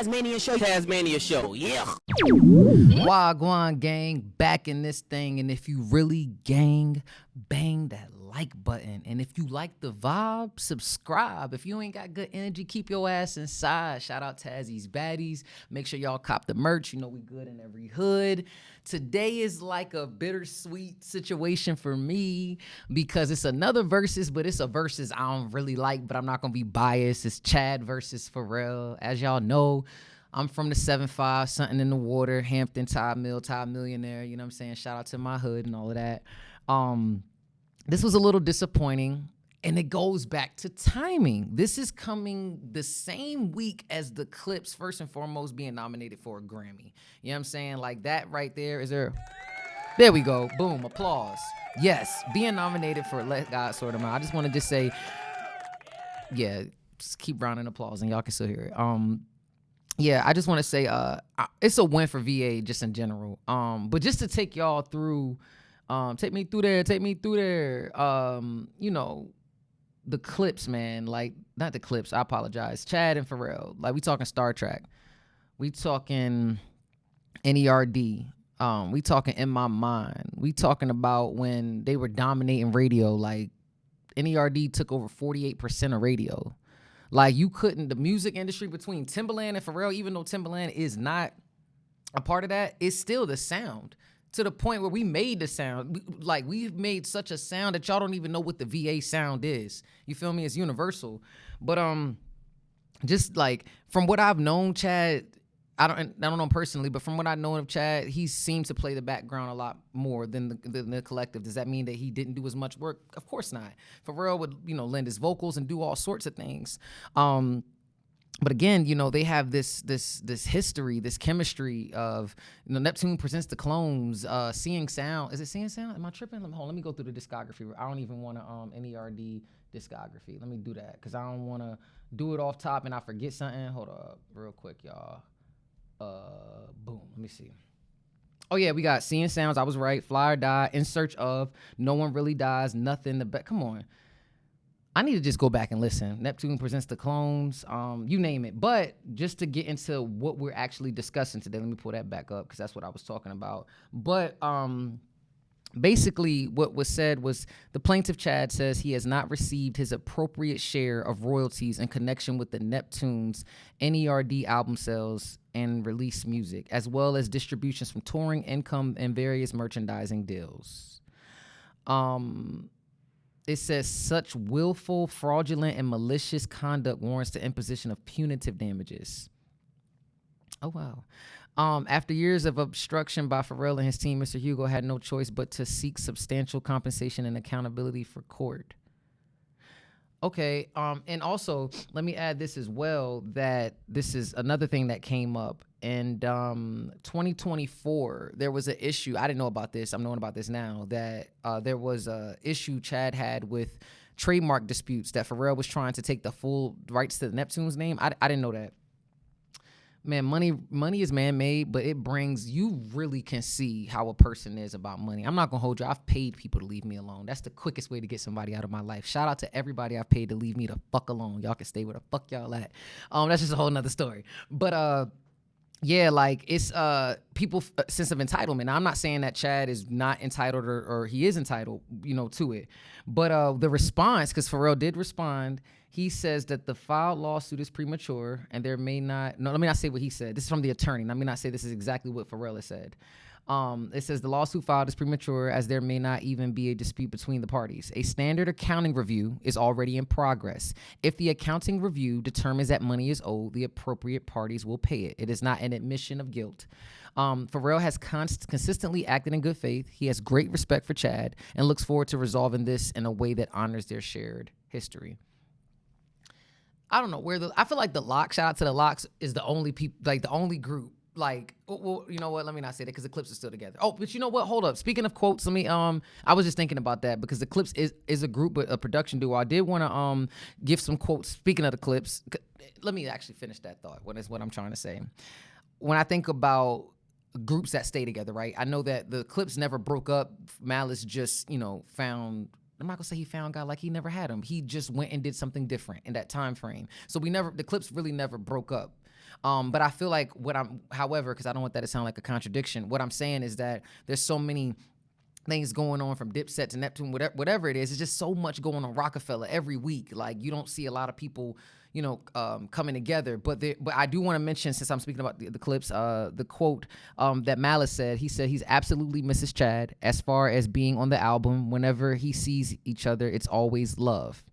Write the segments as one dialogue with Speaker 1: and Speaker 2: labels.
Speaker 1: Tasmania show, yeah.
Speaker 2: Wagwan gang, back in this thing. And if you really gang, bang that like button. And if you like the vibe, subscribe. If you ain't got good energy, keep your ass inside. Shout out Tazzy's Baddies. Make sure y'all cop the merch. You know we good in every hood. Today is like a bittersweet situation for me because it's another versus, but it's a versus I don't really like, but I'm not going to be biased. It's Chad versus Pharrell. As y'all know, I'm from the 7-5, something in the water, Hampton, Todd Millionaire. You know what I'm saying? Shout out to my hood and all of that. This was a little disappointing, and it goes back to timing. This is coming the same week as the Clipse, first and foremost, being nominated for a Grammy. You know what I'm saying? Like that right there. There we go. Boom. Applause. Yes. Being nominated for Let God Sort Them Out. I just want to just say, yeah, just keep rounding applause, and y'all can still hear it. Yeah, I just want to say it's a win for VA just in general. But just to take y'all through, take me through there. You know, the Clipse, man. Like, not the Clipse, I apologize. Chad and Pharrell. Like, we talking Star Trek. We talking NERD. We talking In My Mind. We talking about when they were dominating radio. Like, NERD took over 48% of radio. Like, you couldn't, the music industry between Timbaland and Pharrell, even though Timbaland is not a part of that, it's still the sound. To the point where we made the sound. We've made such a sound that y'all don't even know what the VA sound is. You feel me? It's universal. But just like, from what I've known, Chad, I don't know him personally, but from what I know of Chad, he seems to play the background a lot more than the collective. Does that mean that he didn't do as much work? Of course not. Pharrell would, lend his vocals and do all sorts of things. But again, they have this history, this chemistry of, Neptune presents the clones, Seeing Sound. Is it Seeing Sound? Am I tripping? Let me go through the discography. I don't even want to NERD discography. Let me do that because I don't want to do it off top and I forget something. Hold up real quick, y'all. Boom. Let me see. Oh yeah, we got Seeing Sounds. I was right. Fly or Die. In Search Of. No One Really Dies. Nothing. Come on. I need to just go back and listen. Neptune presents the clones. You name it. But just to get into what we're actually discussing today, let me pull that back up because that's what I was talking about. But basically what was said was the plaintiff Chad says he has not received his appropriate share of royalties in connection with the Neptunes NERD album sales and release music, as well as distributions from touring income and various merchandising deals. It says such willful, fraudulent, and malicious conduct warrants the imposition of punitive damages. Oh, wow. After years of obstruction by Pharrell and his team, Mr. Hugo had no choice but to seek substantial compensation and accountability for court. Okay, and also, let me add this as well, that this is another thing that came up. In 2024, there was an issue. I didn't know about this. I'm knowing about this now, that there was a issue Chad had with trademark disputes, that Pharrell was trying to take the full rights to the Neptune's name. I didn't know that. Man, money is man-made, but you really can see how a person is about money. I'm not going to hold you. I've paid people to leave me alone. That's the quickest way to get somebody out of my life. Shout out to everybody I've paid to leave me the fuck alone. Y'all can stay where the fuck y'all at. That's just a whole nother story. But, yeah, like, it's people sense of entitlement. Now, I'm not saying that Chad is not entitled or he is entitled, to it. But the response, because Pharrell did respond, he says that the filed lawsuit is premature and there may not... No, let me not say what he said. This is from the attorney. Let me not say this is exactly what Pharrell has said. It says the lawsuit filed is premature as there may not even be a dispute between the parties. A standard accounting review is already in progress. If the accounting review determines that money is owed, the appropriate parties will pay it. It is not an admission of guilt. Pharrell has consistently acted in good faith. He has great respect for Chad and looks forward to resolving this in a way that honors their shared history. I don't know I feel like the Locks, shout out to the Locks, is the only the only group. Like, well, you know what? Let me not say that because the Clipse are still together. Oh, but you know what? Hold up. Speaking of quotes, let me. I was just thinking about that because the Clipse is a group, a production duo. I did want to give some quotes. Speaking of the Clipse, let me actually finish that thought. What is what I'm trying to say? When I think about groups that stay together, right? I know that the Clipse never broke up. Malice just, found. I'm not gonna say he found God, like he never had him. He just went and did something different in that time frame. So the Clipse really never broke up. But I feel like however, because I don't want that to sound like a contradiction, what I'm saying is that there's so many things going on from Dipset to Neptune, whatever it is. It's just so much going on Rockefeller every week. Like, you don't see a lot of people, coming together. But I do want to mention, since I'm speaking about the Clipse, the quote that Malice said. He said he's absolutely Mrs. Chad as far as being on the album. Whenever he sees each other, it's always love.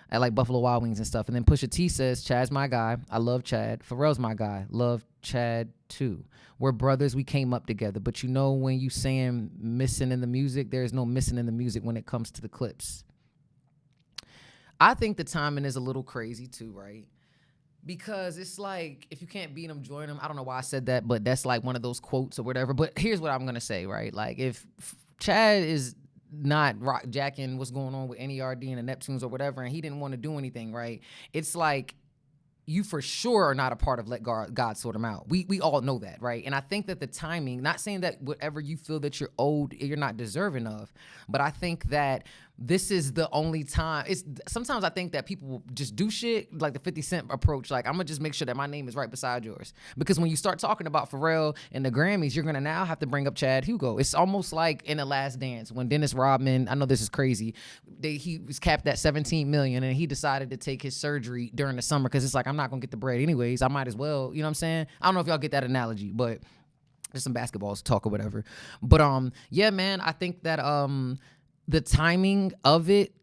Speaker 2: At like Buffalo Wild Wings and stuff. And then Pusha T says, Chad's my guy. I love Chad. Pharrell's my guy. Love Chad too. We're brothers. We came up together. But when you saying missing in the music, there's no missing in the music when it comes to the Clipse. I think the timing is a little crazy too, right? Because it's like, if you can't beat them, join them. I don't know why I said that, but that's like one of those quotes or whatever. But here's what I'm going to say, right? Like, if Chad is not rock jacking what's going on with NERD and the Neptunes or whatever, and he didn't want to do anything, right? It's like, you for sure are not a part of Let God Sort Him Out. We all know that, right? And I think that the timing, not saying that whatever you feel that you're owed, you're not deserving of, but I think that this is the only time. Sometimes I think that people just do shit like the 50 Cent approach. Like, I'm going to just make sure that my name is right beside yours. Because when you start talking about Pharrell and the Grammys, you're going to now have to bring up Chad Hugo. It's almost like in The Last Dance when Dennis Rodman, I know this is crazy, he was capped at $17 million and he decided to take his surgery during the summer because it's like, I'm not going to get the bread anyways. I might as well, you know what I'm saying? I don't know if y'all get that analogy, but there's some basketball talk or whatever. But yeah, man, I think that the timing of it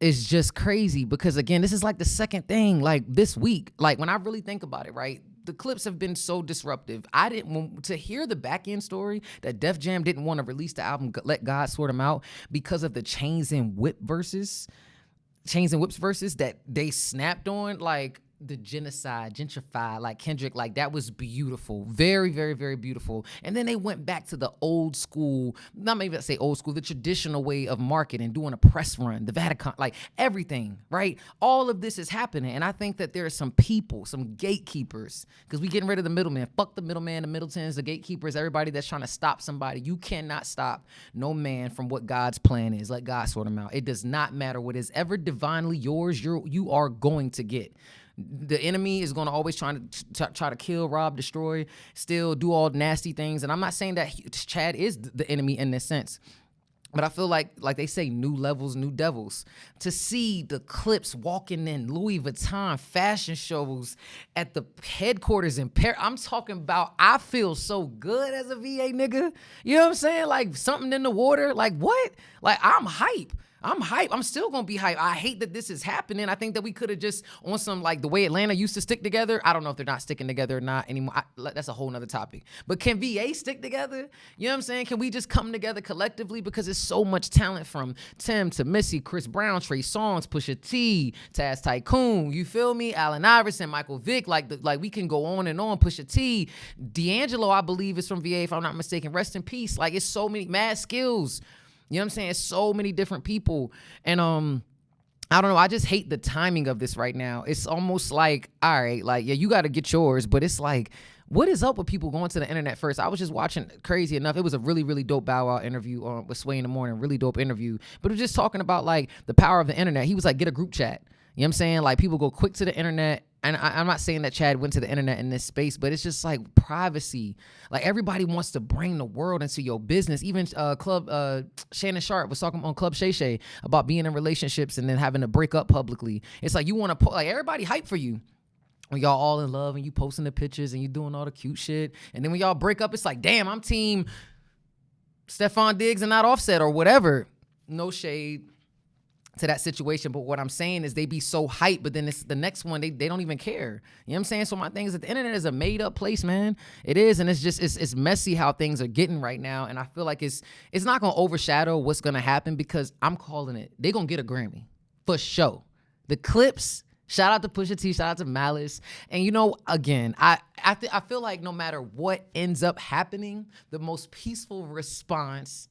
Speaker 2: is just crazy because, again, this is like the second thing, like this week. Like, when I really think about it, right, the Clipse have been so disruptive. I didn't want to hear the back end story that Def Jam didn't want to release the album Let God Sort Him Out because of the Chains and Whips verses that they snapped on. Like, the genocide, gentrified, like Kendrick, like that was beautiful. Very, very, very beautiful. And then they went back to the old school, not maybe I say old school, the traditional way of marketing, doing a press run, the Vatican, like everything, right? All of this is happening. And I think that there are some people, some gatekeepers, because we getting rid of the middleman. Fuck the middleman, the Middletons, the gatekeepers, everybody that's trying to stop somebody. You cannot stop no man from what God's plan is. Let God sort him out. It does not matter what is ever divinely yours, you are going to get. The enemy is going to always try to kill, rob, destroy, steal, do all nasty things. And I'm not saying that Chad is the enemy in this sense. But I feel like they say, new levels, new devils. To see the Clipse walking in Louis Vuitton fashion shows at the headquarters in Paris. I'm talking about, I feel so good as a VA nigga. You know what I'm saying? Like, something in the water. Like, what? Like, I'm hype. I'm still going to be hype. I hate that this is happening. I think that we could have just, on some, like, the way Atlanta used to stick together. I don't know if they're not sticking together or not anymore. That's a whole nother topic. But can VA stick together? You know what I'm saying? Can we just come together collectively? Because it's so much talent, from Tim to Missy, Chris Brown, Trey Songz, Pusha T, Taz Tycoon. You feel me? Allen Iverson, Michael Vick. Like we can go on and on. Pusha T. D'Angelo, I believe, is from VA, if I'm not mistaken. Rest in peace. Like, it's so many mad skills. You know what I'm saying? It's so many different people. And I don't know. I just hate the timing of this right now. It's almost like, all right, like, yeah, you got to get yours. But it's like, what is up with people going to the internet first? I was just watching, crazy enough, it was a really, really dope Bow Wow interview with Sway in the Morning. Really dope interview. But it was just talking about, like, the power of the internet. He was like, get a group chat. You know what I'm saying? Like, people go quick to the internet. And I'm not saying that Chad went to the internet in this space, but it's just like privacy. Like, everybody wants to bring the world into your business. Even Shannon Sharp was talking on Club Shay Shay about being in relationships and then having to break up publicly. It's like, you want to like, everybody hype for you when y'all all in love and you posting the pictures and you doing all the cute shit. And then when y'all break up, it's like, damn, I'm team Stephon Diggs and not Offset or whatever. No shade to that situation, but what I'm saying is they be so hyped, but then it's the next one, they don't even care. You know what I'm saying? So my thing is that the internet is a made up place, man. It is, and it's just it's messy how things are getting right now, and I feel like it's not gonna overshadow what's gonna happen, because I'm calling it. They're gonna get a Grammy for sure. The Clipse. Shout out to Pusha T, shout out to Malice. And, you know, again, I feel like no matter what ends up happening, the most peaceful response,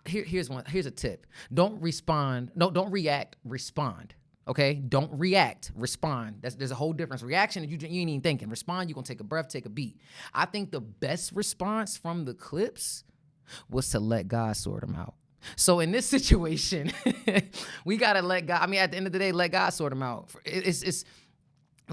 Speaker 2: here's a tip. Don't respond. No, don't react, respond. Okay? Don't react, respond. There's a whole difference. Reaction, you ain't even thinking. Respond, you're going to take a breath, take a beat. I think the best response from the Clipse was to let God sort them out. So in this situation, we got to let God, I mean, at the end of the day, let God sort them out. It's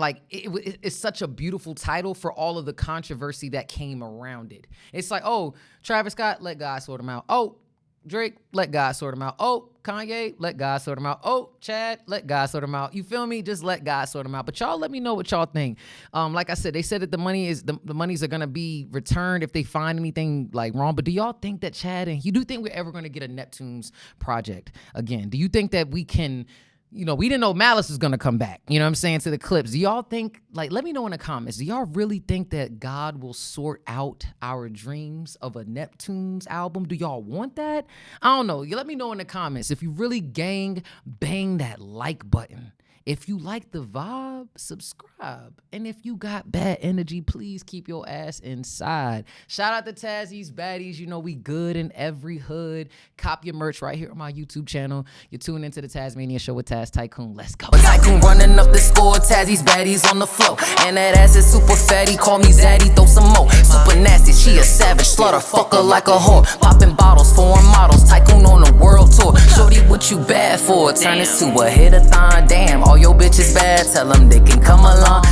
Speaker 2: like it's such a beautiful title for all of the controversy that came around it. It's like, oh, Travis Scott, let God sort him out. Oh, Drake, let God sort him out. Oh, Kanye, let God sort him out. Oh, Chad, let God sort him out. You feel me? Just let God sort him out. But y'all let me know what y'all think. Like I said, they said that the monies are gonna be returned if they find anything like wrong. But do y'all think that Chad and you do think we're ever gonna get a Neptunes project again? Do you think that we can? You know, we didn't know Malice was going to come back, you know what I'm saying, to the Clipse. Do y'all think, like, let me know in the comments, do y'all really think that God will sort out our dreams of a Neptunes album? Do y'all want that? I don't know. You let me know in the comments. If you really gang, bang that like button. If you like the vibe, subscribe. And if you got bad energy, please keep your ass inside. Shout out to Tazzy's Baddies. You know we good in every hood. Cop your merch right here on my YouTube channel. You're tuning into the Tasmania Show with Taz Tycoon. Let's go.
Speaker 1: Tycoon running up the score. Tazzy's Baddies on the flow. And that ass is super fatty. Call me Zaddy, throw some more. Super nasty, she a savage. Slaughter fucker like a whore. Popping bottles, foreign models. Tycoon on the world tour. Shorty, what you bad for? Turn this to a hit-a-thon. Damn, all your bitches bad, tell them they can come along.